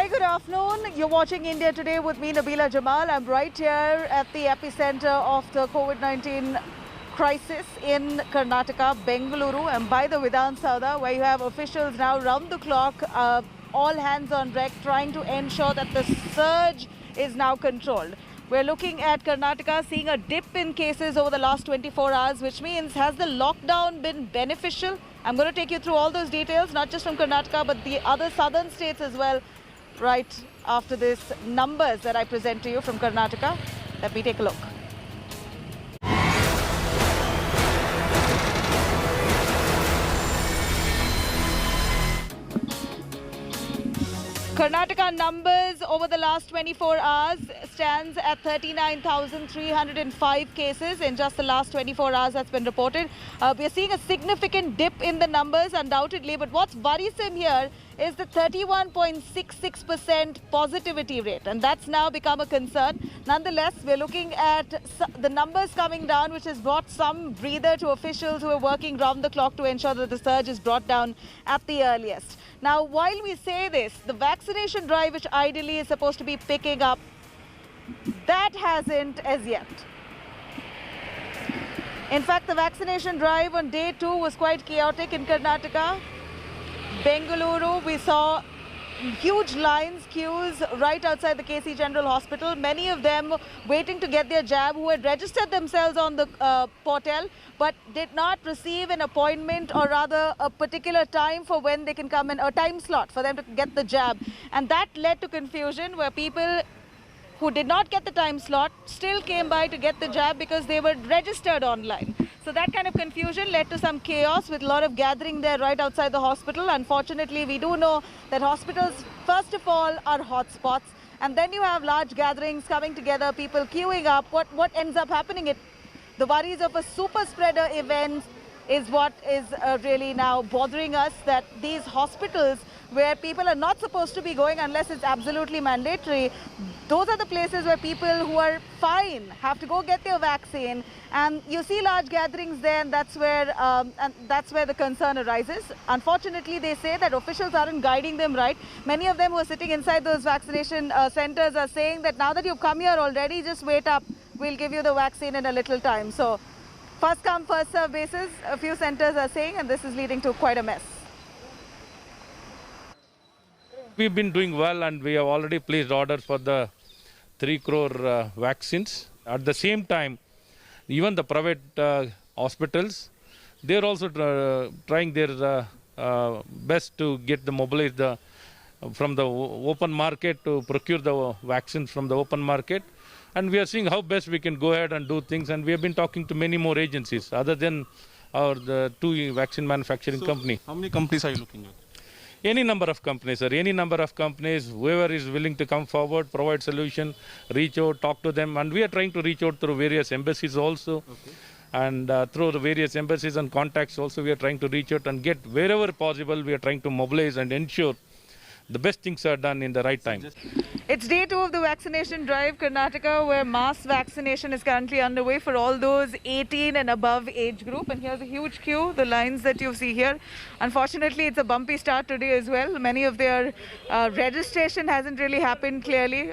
Very good afternoon. You're watching India Today with me, Nabila Jamal. I'm right here at the epicenter of the COVID-19 crisis in Karnataka, Bengaluru, and by the Vidhan Saudha, where you have officials now round the clock, all hands on deck, trying to ensure that the surge is now controlled. We're looking at Karnataka seeing a dip in cases over the last 24 hours, which means has the lockdown been beneficial? I'm going to take you through all those details, not just from Karnataka, but the other southern states as well, right after this numbers that I present to you from Karnataka. Let me take a look. Karnataka numbers over the last 24 hours stands at 39,305 cases in just the last 24 hours that's been reported. We're seeing a significant dip in the numbers undoubtedly, but what's worrisome here is the 31.66% positivity rate, and that's now become a concern. Nonetheless, we're looking at the numbers coming down, which has brought some breather to officials who are working round the clock to ensure that the surge is brought down at the earliest. Now, while we say this, the vaccination drive, which ideally is supposed to be picking up, that hasn't as yet. In fact, the vaccination drive on day 2 was quite chaotic in Karnataka. Bengaluru, we saw huge lines, queues right outside the KC General Hospital. Many of them waiting to get their jab, who had registered themselves on the portal but did not receive an appointment, or rather a particular time for when they can come in, a time slot for them to get the jab. And that led to confusion where people who did not get the time slot still came by to get the jab because they were registered online. So that kind of confusion led to some chaos with a lot of gathering there right outside the hospital. Unfortunately, we do know that hospitals, first of all, are hotspots. And then you have large gatherings coming together, people queuing up. What ends up happening? The worries of a super spreader event is what is really now bothering us, that these hospitals where people are not supposed to be going unless it's absolutely mandatory, those are the places where people who are fine have to go get their vaccine, and you see large gatherings there, and that's where the concern arises. Unfortunately, they say that officials aren't guiding them right. Many of them who are sitting inside those vaccination centers are saying that now that you've come here already, just wait up, we'll give you the vaccine in a little time. So first come, first serve basis, a few centers are saying, and this is leading to quite a mess. We've been doing well, and we have already placed orders for the 3 crore vaccines. At the same time, even the private hospitals, they're also trying their best to get the mobilized from the open market, to procure the vaccines from the open market. And we are seeing how best we can go ahead and do things. And we have been talking to many more agencies other than the 2 vaccine manufacturing company. How many companies are you looking at? Any number of companies, sir. Any number of companies, whoever is willing to come forward, provide solution, reach out, talk to them. And we are trying to reach out through various embassies also. Okay. And through the various embassies and contacts also, we are trying to reach out and get wherever possible, we are trying to mobilize and ensure the best things are done in the right time. It's day 2 of the vaccination drive, Karnataka, where mass vaccination is currently underway for all those 18 and above age group. And here's a huge queue, the lines that you see here. Unfortunately, it's a bumpy start today as well. Many of their registration hasn't really happened clearly.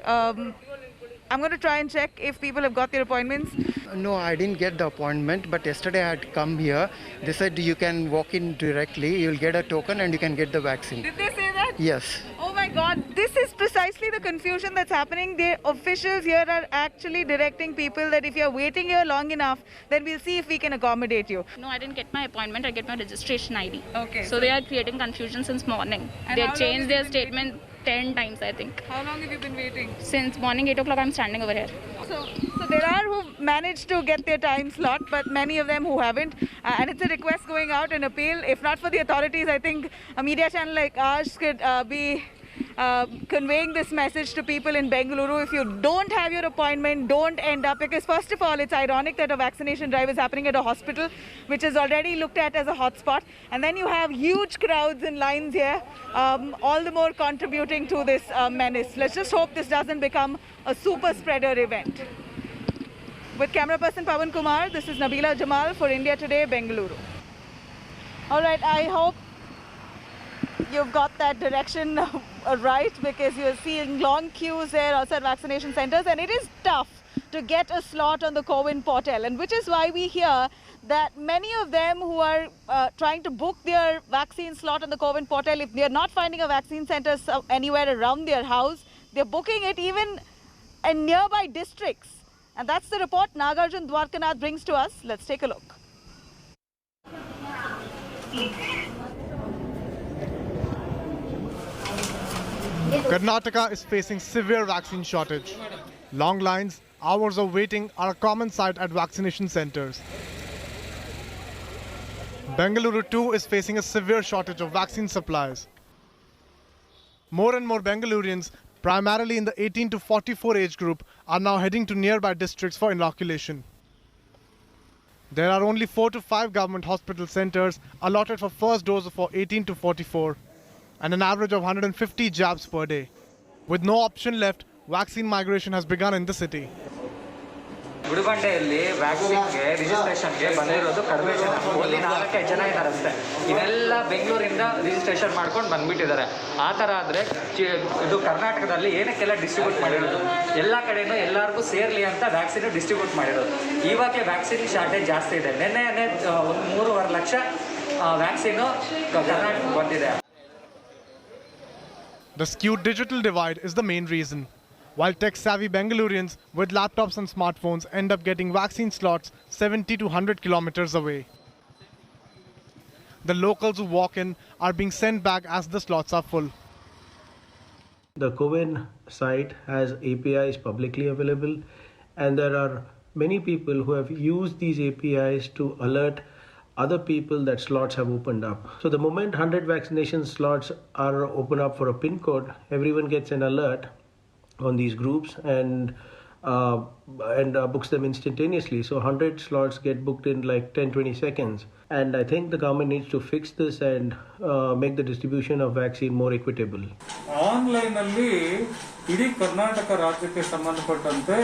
I'm going to try and check if people have got their appointments. No, I didn't get the appointment, but yesterday I had come here. They said you can walk in directly, you'll get a token and you can get the vaccine. Did they say that? Yes. Oh my God, this is precisely the confusion that's happening. The officials here are actually directing people that if you're waiting here long enough, then we'll see if we can accommodate you. No, I didn't get my appointment. I get my registration ID. Okay. So they are creating confusion since morning. And They how long changed have their you been statement 10 times, I think. How long have you been waiting? Since morning 8 o'clock, I'm standing over here. So there are who managed to get their time slot, but many of them who haven't. And it's a request going out, an appeal. If not for the authorities, I think a media channel like ours could be conveying this message to people in Bengaluru. If you don't have your appointment, don't end up, because first of all, it's ironic that a vaccination drive is happening at a hospital, which is already looked at as a hotspot. And then you have huge crowds and lines here, all the more contributing to this menace. Let's just hope this doesn't become a super spreader event. With camera person Pawan Kumar, this is Nabila Jamal for India Today, Bengaluru. All right, I hope you've got that direction right, because you're seeing long queues there outside vaccination centers, and it is tough to get a slot on the CoWIN portal, and which is why we hear that many of them who are trying to book their vaccine slot on the CoWIN portal, if they're not finding a vaccine center anywhere around their house, they're booking it even in nearby districts. And that's the report Nagarjun Dwarkanath brings to us. Let's take a look. Karnataka is facing severe vaccine shortage. Long lines, hours of waiting are a common sight at vaccination centers. Bengaluru too is facing a severe shortage of vaccine supplies. More and more Bengalurians, primarily in the 18 to 44 age group, are now heading to nearby districts for inoculation. There are only 4 to 5 government hospital centers allotted for first dose for 18 to 44, and an average of 150 jabs per day. With no option left, vaccine migration has begun in the city. ಗುಡಿಬಂಡೆಯಲ್ಲಿ ವ್ಯಾಕ್ಸಿನ್ಗೆ ರಿಜಿಸ್ಟ್ರೇಷನ್ಗೆ ಬಂದಿರೋದು ಕಡಿಮೆ ಜನ, only 4-5 ಜನ ಇದ್ದಾರೆ ಅಷ್ಟೇ. ಇದೆಲ್ಲ ಬೆಂಗಳೂರಿಂದ registration ಮಾಡ್ಕೊಂಡು ಬಂದ್ಬಿಟ್ಟಿದ್ದಾರೆ. ಆ ಥರ ಆದರೆ ಇದು ಕರ್ನಾಟಕದಲ್ಲಿ ಏನಕ್ಕೆಲ್ಲ ಡಿಸ್ಟ್ರಿಬ್ಯೂಟ್ ಮಾಡಿರೋದು, ಎಲ್ಲ ಕಡೆಯೂ ಎಲ್ಲರಿಗೂ ಸೇರಲಿ ಅಂತ ವ್ಯಾಕ್ಸಿನ್ ಡಿಸ್ಟ್ರಿಬ್ಯೂಟ್ ಮಾಡಿರೋದು. ಇವಾಗಲೇ ವ್ಯಾಕ್ಸಿನ್ ಶಾರ್ಟೇಜ್ ಜಾಸ್ತಿ ಇದೆ. ನಿನ್ನೆ ಒಂದು 3.5 ಲಕ್ಷ ವ್ಯಾಕ್ಸಿನು ಕರ್ನಾಟಕಕ್ಕೆ ಬಂದಿದೆ. The skewed digital divide is the main reason. While tech-savvy Bengalurians with laptops and smartphones end up getting vaccine slots 70 to 100 kilometers away. The locals who walk in are being sent back as the slots are full. The CoWIN site has APIs publicly available, and there are many people who have used these APIs to alert other people that slots have opened up. So the moment 100 vaccination slots are open up for a PIN code, everyone gets an alert on these groups and books them instantaneously. So 100 slots get booked in like 10-20 seconds. And I think the government needs to fix this and make the distribution of vaccine more equitable. Online ಅಲ್ಲಿ ಇಡೀ ಕರ್ನಾಟಕ ರಾಜ್ಯಕ್ಕೆ ಸಂಬಂಧಪಟ್ಟಂತೆ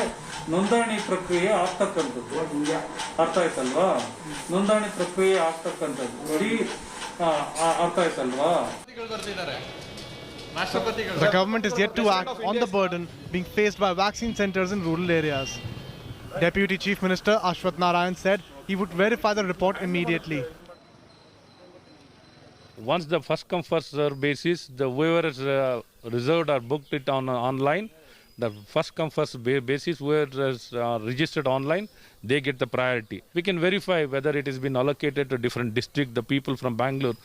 ನೋಂದಣಿ ಪ್ರಕ್ರಿಯೆ ಆಗ್ತಕ್ಕಂಥದ್ದು, ಅರ್ಥ ಆಯ್ತಲ್ವಾ? ನೋಂದಣಿ ಪ್ರಕ್ರಿಯೆ ಆಗ್ತಕ್ಕಂಥದ್ದು ಇಡೀ ಅರ್ಥ ಆಯ್ತಲ್ವಾ? The government is yet to act on the burden being faced by vaccine centers in rural areas. Deputy Chief Minister Ashwath Narayan said he would verify the report immediately. Once the first come first serve basis, the whoever is reserved or booked it online, the first come first basis, whoever is registered online, they get the priority. We can verify whether it has been allocated to different districts. The people from Bangalore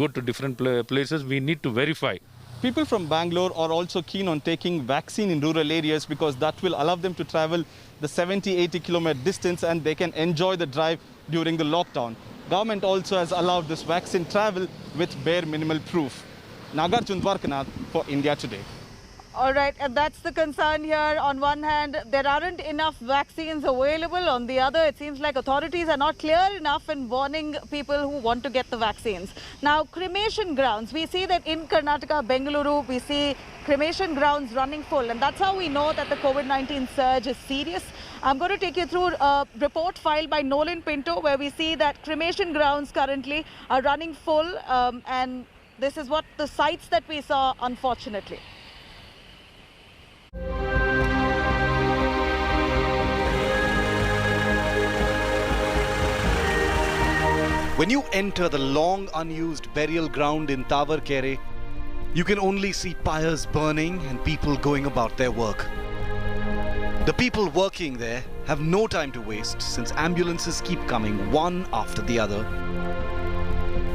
go to different places. We need to verify. People from Bangalore are also keen on taking vaccine in rural areas because that will allow them to travel the 70-80 kilometer distance and they can enjoy the drive during the lockdown. Government also has allowed this vaccine travel with bare minimal proof. Nagarjun Dwarkanath for India Today. All right, and that's the concern here. On one hand, there aren't enough vaccines available. On the other, it seems like authorities are not clear enough in warning people who want to get the vaccines. Now, cremation grounds. We see that in Karnataka, Bengaluru, we see cremation grounds running full. And that's how we know that the COVID-19 surge is serious. I'm going to take you through a report filed by Nolan Pinto, where we see that cremation grounds currently are running full. And this is what the sites that we saw, unfortunately. When you enter the long unused burial ground in Tavarkere, you can only see pyres burning and people going about their work. The people working there have no time to waste since ambulances keep coming one after the other.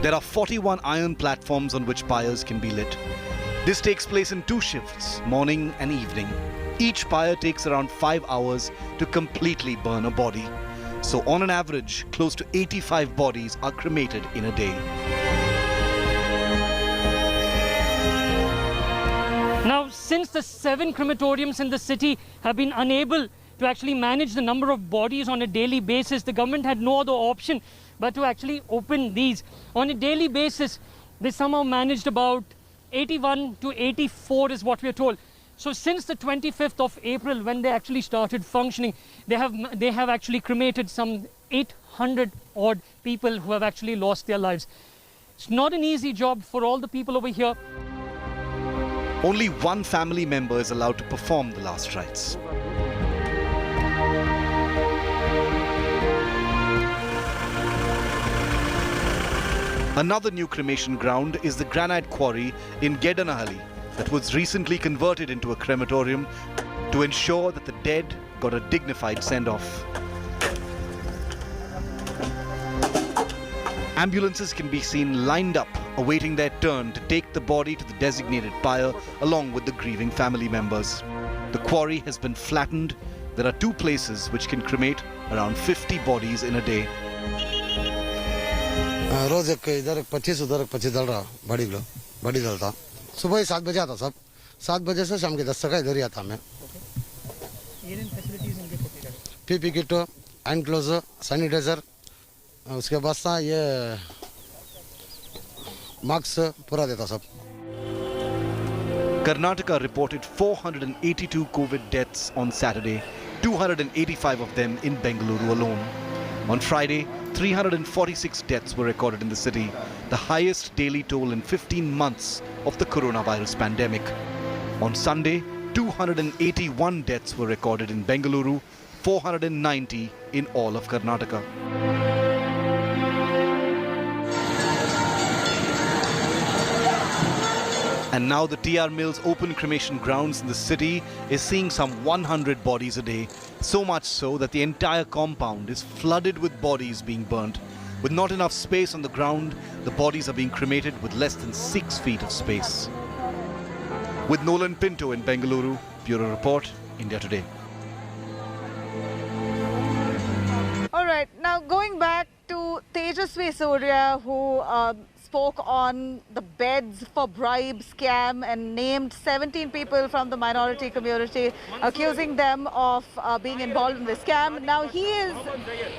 There are 41 iron platforms on which pyres can be lit. This takes place in 2 shifts, morning and evening. Each pyre takes around 5 hours to completely burn a body. So on an average, close to 85 bodies are cremated in a day. Now, since the 7 crematoriums in the city have been unable to actually manage the number of bodies on a daily basis, the government had no other option but to actually open these. On a daily basis, they somehow managed about 81 to 84 is what we are told. So since the 25th of April, when they actually started functioning, they have actually cremated some 800 odd people who have actually lost their lives. It's not an easy job for all the people over here. Only one family member is allowed to perform the last rites. Another new cremation ground is the granite quarry in Gedanahalli that was recently converted into a crematorium to ensure that the dead got a dignified send-off. Ambulances can be seen lined up, awaiting their turn to take the body to the designated pyre along with the grieving family members. The quarry has been flattened. There are 2 places which can cremate around 50 bodies in a day. रोज इधर 25 उधर 25 डल रहा बड़ी डलता सुबह ही 7 बजे आता सब 7 बजे से शाम के 10 तक इधर ही आता मैं PP kit hand gloves sanitiser उसके बाद सा ये मास्क पूरा देता सब. Karnataka reported 482 COVID deaths on Saturday, 285 of them in Bengaluru alone. On Friday, 346 deaths were recorded in the city, the highest daily toll in 15 months of the coronavirus pandemic. On Sunday, 281 deaths were recorded in Bengaluru, 490 in all of Karnataka. And now the TR Mills open cremation grounds in the city is seeing some 100 bodies a day. So much so that the entire compound is flooded with bodies being burnt. With not enough space on the ground, the bodies are being cremated with less than 6 feet of space. With Nolan Pinto in Bengaluru, Bureau Report, India Today. All right, now going back to Tejasvi Surya, who spoke on the beds for bribe scam and named 17 people from the minority community, accusing them of being involved in the scam. Now he is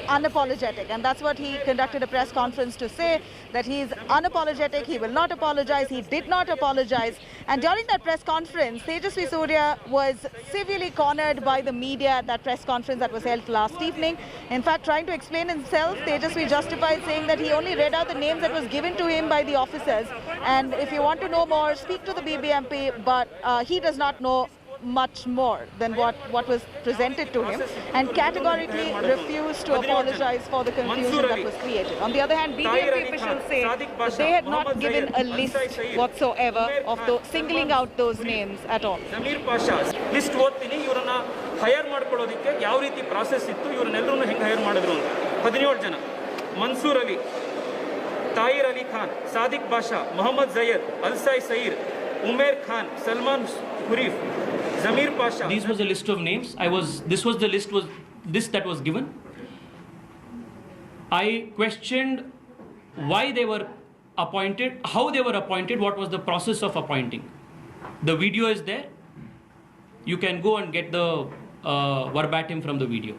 unapologetic, and that's what he conducted a press conference to say, that he is unapologetic, he will not apologize, he did not apologize. And during that press conference, Tejasvi Surya was severely cornered by the media at that press conference that was held last evening. In fact, trying to explain himself, Tejasvi justified saying that he only read out the names that was given to him by the officers, and if you want to know more, speak to the BBMP, but he does not know much more than what was presented to him, and categorically refused to apologize for the confusion that was created. On the other hand, BBMP officials say that they had not given a list whatsoever of singling out those names at all. Zamir Pasha, list ಓದ್ತೀನಿ ಇವರನ್ನ hire ಮಾಡ್ಕೊಳ್ಳೋದಕ್ಕೆ ಯಾವ ರೀತಿ process ಇತ್ತು, ಇವರನ್ನೆಲ್ಲರನ್ನು ಹೆಂಗೆ hire ಮಾಡಿದ್ರು ಅಂತ. 17 ಜನ. Mansoor Ali, Tahir Ali Khan, Sadiq Basha, Muhammad Zayed, Alsai Sair, Umair Khan, Salman Hurif, Zamir Pasha. These was a list of names. This was the list that was given. I questioned why they were appointed, how they were appointed, what was the process of appointing. The video is there. You can go and get the verbatim from the video.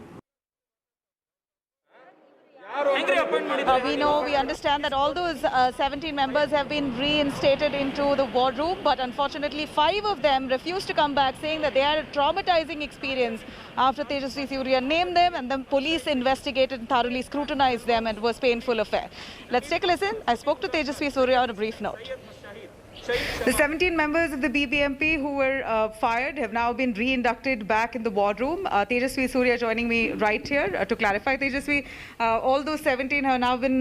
We understand that all those 17 members have been reinstated into the war room, but unfortunately 5 of them refused to come back, saying that they had a traumatizing experience after Tejasvi Surya named them, and then police investigated and thoroughly scrutinized them, and it was a painful affair. Let's take a listen. I spoke to Tejasvi Surya on a brief note. The 17 members of the BBMP who were fired have now been re-inducted back in the war room. Tejasvi Surya joining me right here. To clarify, Tejasvi, all those 17 have now been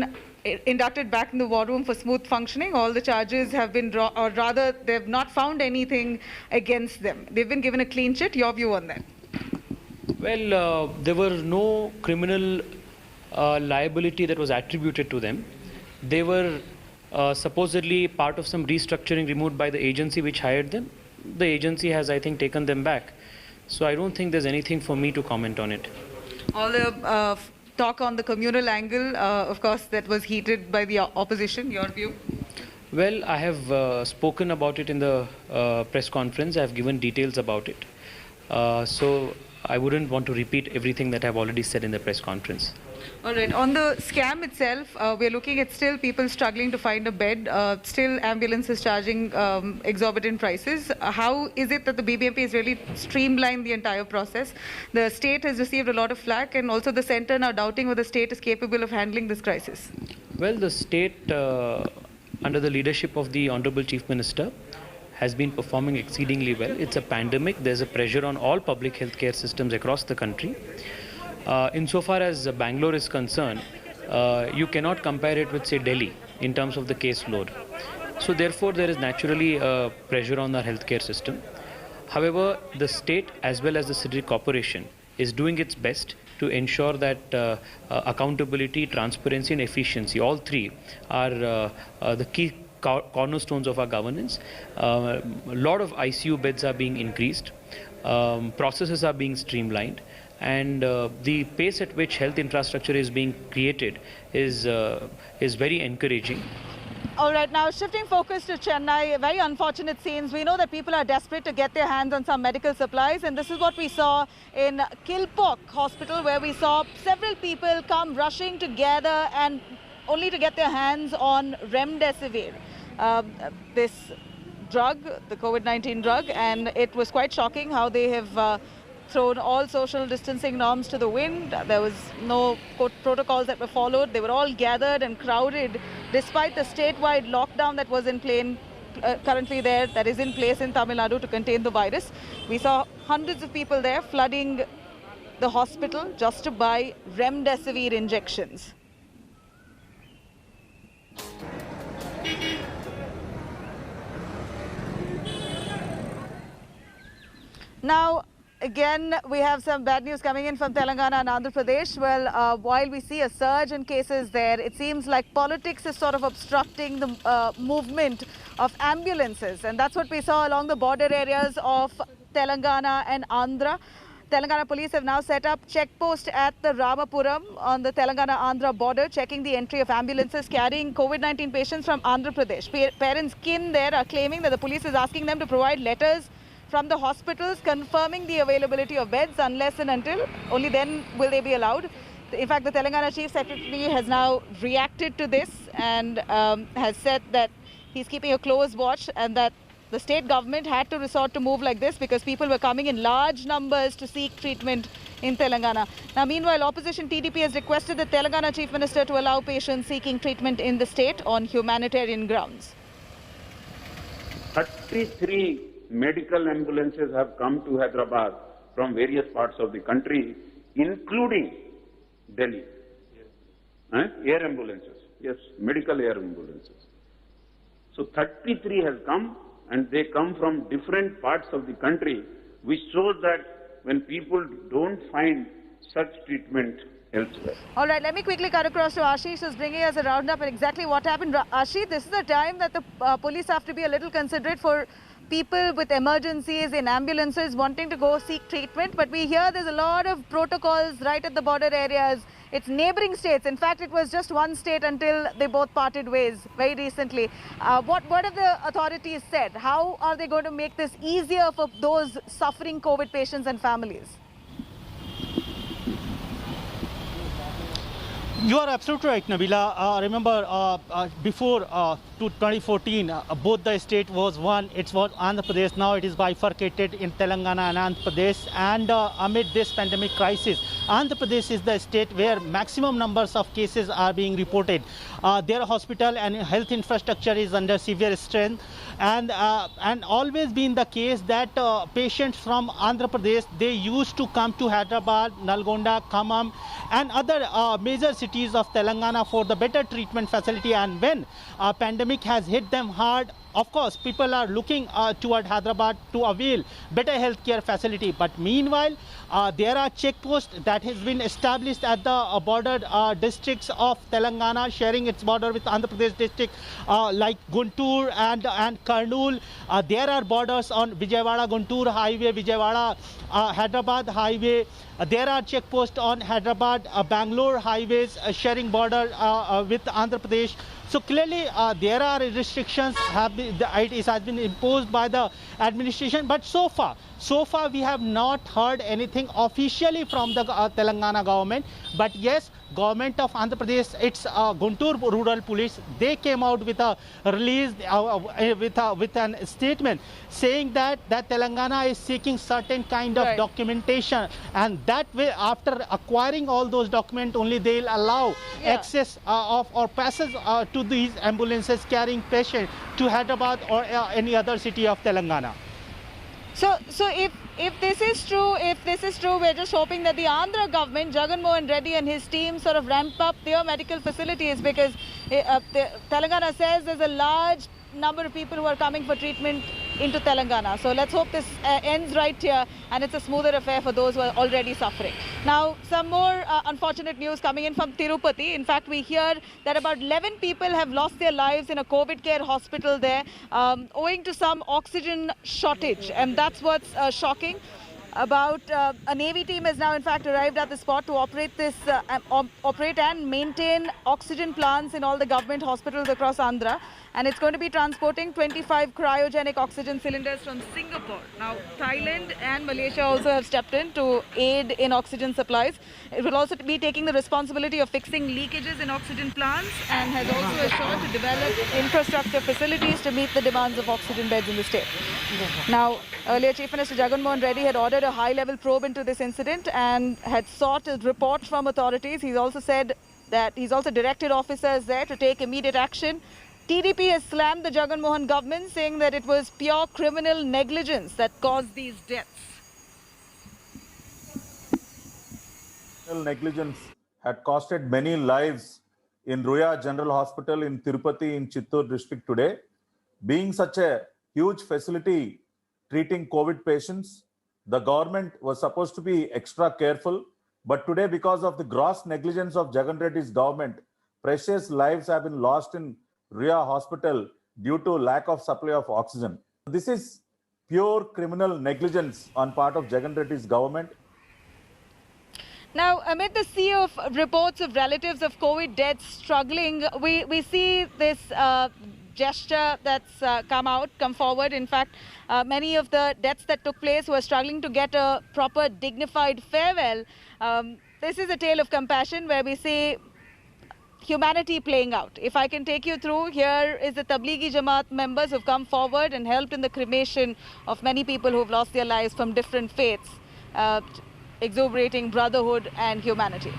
inducted back in the war room for smooth functioning. All the charges have been, or rather, they have not found anything against them. They've been given a clean chit. Your view on that? Well, there were no criminal liability that was attributed to them. They were supposedly part of some restructuring removed by the agency which hired them. The agency has, I think, taken them back. So I don't think there's anything for me to comment on it. All the talk on the communal angle, of course, that was heated by the opposition. Your view? Well, I have spoken about it in the press conference. I have given details about it. So I wouldn't want to repeat everything that I've already said in the press conference. All right. On the scam itself, we're looking at still people struggling to find a bed, still ambulances charging exorbitant prices. How is it that the BBMP has really streamlined the entire process? The state has received a lot of flack, and also the centre now doubting whether the state is capable of handling this crisis. Well, the state under the leadership of the Honorable Chief Minister, has been performing exceedingly well. It's a pandemic. There's a pressure on all public healthcare systems across the country. Insofar as Bangalore is concerned, you cannot compare it with, say, Delhi in terms of the caseload. So therefore, there is naturally pressure on our healthcare system. However, the state as well as the city corporation is doing its best to ensure that accountability, transparency and efficiency, all three are the key cornerstones of our governance. A lot of ICU beds are being increased, processes are being streamlined, and the pace at which health infrastructure is being created is very encouraging. All right, now shifting focus to Chennai, very unfortunate scenes. We know that people are desperate to get their hands on some medical supplies, and this is what we saw in Kilpauk Hospital, where we saw several people come rushing together and only to get their hands on remdesivir, this drug, the COVID-19 drug, and it was quite shocking how they have thrown all social distancing norms to the wind. There was no protocols that were followed. They were all gathered and crowded despite the statewide lockdown that was in place currently there, that is in place in Tamil Nadu to contain the virus. We saw hundreds of people there flooding the hospital just to buy remdesivir injections. Now, again, we have some bad news coming in from Telangana and Andhra Pradesh. Well, while we see a surge in cases there, it seems like politics is sort of obstructing the movement of ambulances. And that's what we saw along the border areas of Telangana and Andhra. Telangana police have now set up checkpost at the Ramapuram on the Telangana-Andhra border, checking the entry of ambulances carrying COVID-19 patients from Andhra Pradesh. Parents kin there are claiming that the police is asking them to provide letters from the hospitals confirming the availability of beds, unless and until only then will they be allowed. In fact, the Telangana Chief Secretary has now reacted to this and has said that he's keeping a close watch and that the state government had to resort to move like this because people were coming in large numbers to seek treatment in Telangana. Now, meanwhile, opposition TDP has requested the Telangana Chief Minister to allow patients seeking treatment in the state on humanitarian grounds. 33 medical ambulances have come to Hyderabad from various parts of the country, including Delhi. Air ambulances, yes, medical air ambulances. So 33 has come, and they come from different parts of the country, which shows that when people don't find such treatment elsewhere. All right, let me quickly cut across to Ashish, who's bringing us a roundup on exactly what happened. Ashish, this is a time that the police have to be a little considerate for people with emergencies in ambulances wanting to go seek treatment, but we hear there's a lot of protocols right at the border areas. It's neighboring states. In fact, it was just one state until they both parted ways very recently. What have the authorities said? How are they going to make this easier for those suffering COVID patients and families? You are absolutely right, Nabila. Remember, before 2014, both the state was one. It was Andhra Pradesh. Now it is bifurcated in Telangana and Andhra Pradesh. And amid this pandemic crisis, Andhra Pradesh is the state where maximum numbers of cases are being reported. Their hospital and health infrastructure is under severe strain. And always been the case that patients from Andhra Pradesh, they used to come to Hyderabad, Nalgonda, Khammam, and other major cities of Telangana for the better treatment facility. And when pandemic has hit them hard, of course, people are looking toward Hyderabad to avail better healthcare facility. But meanwhile, there are checkposts that has been established at the border districts of Telangana, sharing its border with Andhra Pradesh district like Guntur and Kurnool. There are borders on Vijayawada-Guntur highway, Vijayawada-Hyderabad highway. There are checkposts on Hyderabad-Bangalore highways sharing border with Andhra Pradesh. So clearly, there are restrictions it has been imposed by the administration. But so far we have not heard anything officially from the Telangana government. But yes, government of Andhra Pradesh, its Guntur Rural Police, they came out with a release, with an statement saying that Telangana is seeking certain kind of documentation, and that way, after acquiring all those documents, only they'll allow access of or passage to these ambulances carrying patients to Hyderabad or any other city of Telangana. So if this is true, we're just hoping that the Andhra government, Jagan Mohan Reddy and his team sort of ramp up their medical facilities, because Telangana says there's a large number of people who are coming for treatment into Telangana. So let's hope this ends right here and it's a smoother affair for those who are already suffering. Now, some more unfortunate news coming in from Tirupati. In fact, we hear that about 11 people have lost their lives in a COVID care hospital there owing to some oxygen shortage, and that's what's shocking. About a Navy team has now in fact arrived at the spot to operate and maintain oxygen plants in all the government hospitals across Andhra, and it's going to be transporting 25 cryogenic oxygen cylinders from Singapore. Now, Thailand and Malaysia also have stepped in to aid in oxygen supplies. It will also be taking the responsibility of fixing leakages in oxygen plants, and has also assured to develop infrastructure facilities to meet the demands of oxygen beds in the state. Now, earlier Chief Minister Jagan Mohan Reddy had ordered a high-level probe into this incident and had sought a report from authorities. He's also said that he's also directed officers there to take immediate action. TDP has slammed the Jagan Mohan government, saying that it was pure criminal negligence that caused these deaths. Negligence had costed many lives in Ruya General Hospital in Tirupati in Chittoor district today. Being such a huge facility treating COVID patients, the government was supposed to be extra careful, but today, because of the gross negligence of Jagan Reddy's government, precious lives have been lost in Ruya Hospital due to lack of supply of oxygen. This is pure criminal negligence on part of Jagan Reddy's government. Now, amid the sea of reports of relatives of COVID deaths struggling, we see this gesture that's come forward. In fact, many of the deaths that took place were struggling to get a proper dignified farewell. This is a tale of compassion where we see humanity playing out. If I can take you through, here is the Tablighi Jamaat members who've come forward and helped in the cremation of many people who've lost their lives from different faiths, exuberating brotherhood and humanity.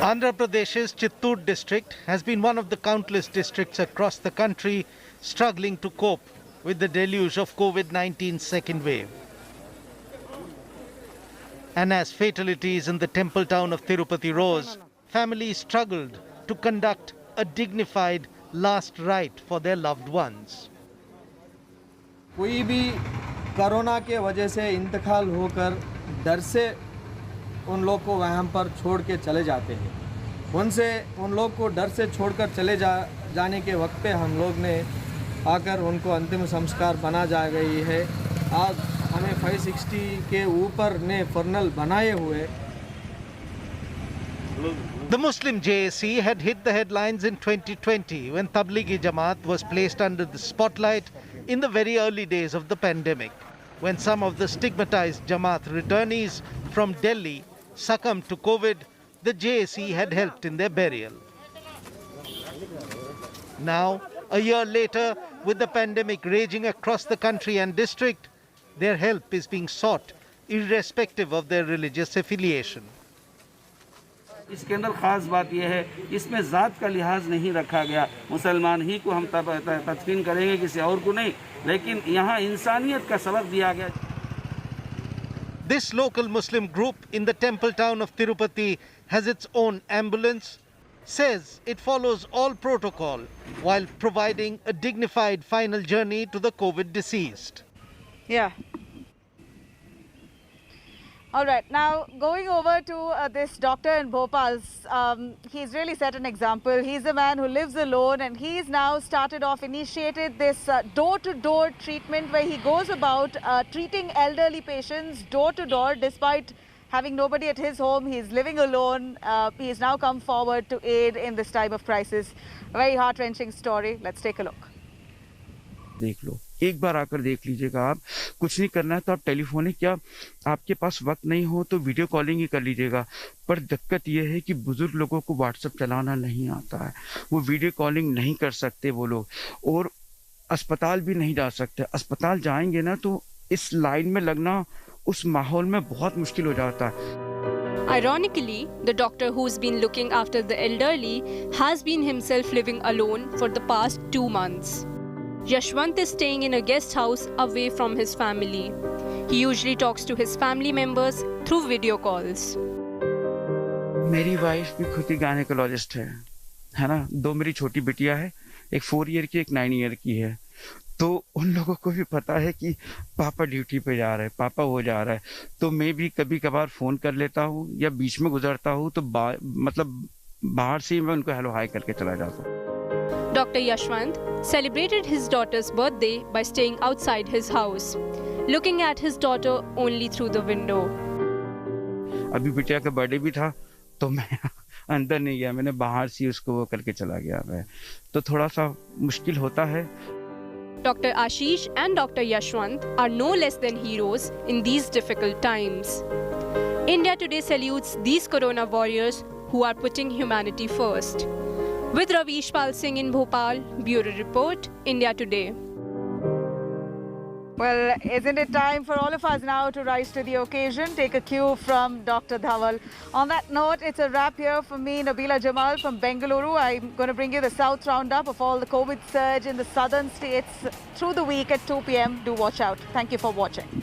Andhra Pradesh's Chittoor district has been one of the countless districts across the country struggling to cope with the deluge of COVID-19's second wave. And as fatalities in the temple town of Tirupati rose, families struggled to conduct a dignified last rite for their loved ones. कोई भी corona के वजह से इंतकाल होकर डर से उन लोग को वहाँ पर छोड़ के चले जाते हैं। उन लोग को डर से छोड़कर चले जाने के वक्त पे हम लोग ने आकर उनको अंतिम संस्कार बना जा गई है। आज हमें 560 के ऊपर ने फर्नल बनाए हुए। The Muslim JSE had hit the headlines in 2020 when Tablighi Jamaat was placed under the spotlight in the very early days of the pandemic, when some of the stigmatized Jamaat returnees from Delhi succumbed to COVID. The JSE had helped in their burial. Now, a year later, with the pandemic raging across the country and district, their help is being sought irrespective of their religious affiliation. इसके अंदर ख़ास बात यह है, इसमें ज़ात का लिहाज नहीं रखा गया। मुसलमान ही को हम तदफीन करेंगे, किसी और को नहीं, लेकिन यहाँ इंसानियत का सबक दिया गया। This local Muslim group in the temple town of Tirupati has its own ambulance, says it follows all protocol while providing a dignified final journey to the COVID deceased. Yeah. All right, now going over to this doctor in Bhopal, he's really set an example. He's a man who lives alone, and he's now initiated this door-to-door treatment where he goes about treating elderly patients door-to-door despite having nobody at his home. He's living alone. He's now come forward to aid in this time of crisis. A very heart-wrenching story. Let's take a look. देख लो एक बार आकर देख लीजिएगा। आप कुछ नहीं करना है तो आप टेलीफोनिक या आपके पास वक्त नहीं हो तो वीडियो कॉलिंग ही कर लीजिएगा। पर दिक्कत यह है कि बुजुर्ग लोगों को व्हाट्सएप चलाना नहीं आता है, वो वीडियो कॉलिंग नहीं कर सकते वो लोग, और अस्पताल भी नहीं जा सकते। अस्पताल जाएंगे ना तो इस लाइन में लगना उस माहौल में बहुत मुश्किल हो जाता है। Ironically, the doctor who's been looking after the elderly has been himself living alone for the past 2 months. Yashwant is staying in a guest house away from his family. He usually talks to his family members through video calls. मेरी wife भी खुद ही gynaecologist है ना। 2 मेरी छोटी बिटिया है, एक 4 ईयर की, एक 9 ईयर की है। तो उन लोगों को भी पता है कि पापा ड्यूटी पे जा रहे हैं, पापा वो जा रहा है, तो मैं भी कभी कभार फ़ोन कर लेता हूँ या बीच में गुजरता हूँ तो मतलब बाहर से ही मैं उनको हेलो हाय करके चला जाता हूँ। Dr. Yashwant celebrated his daughter's birthday by staying outside his house, looking at his daughter only through the window. अभी बिटिया का बर्थडे भी था तो मैं अंदर नहीं गया, मैंने बाहर से उसको वो करके चला गया मैं, तो थोड़ा सा मुश्किल होता है। Dr. Ashish and Dr. Yashwant are no less than heroes in these difficult times. India today salutes these corona warriors who are putting humanity first. With Ravish Pal Singh in Bhopal, Bureau Report, India Today. Well, isn't it time for all of us now to rise to the occasion? Take a cue from Dr. Dhawal. On that note, it's a wrap here for me, Nabila Jamal from Bengaluru. I'm going to bring you the South Roundup of all the COVID surge in the southern states through the week at 2 p.m. Do watch out. Thank you for watching.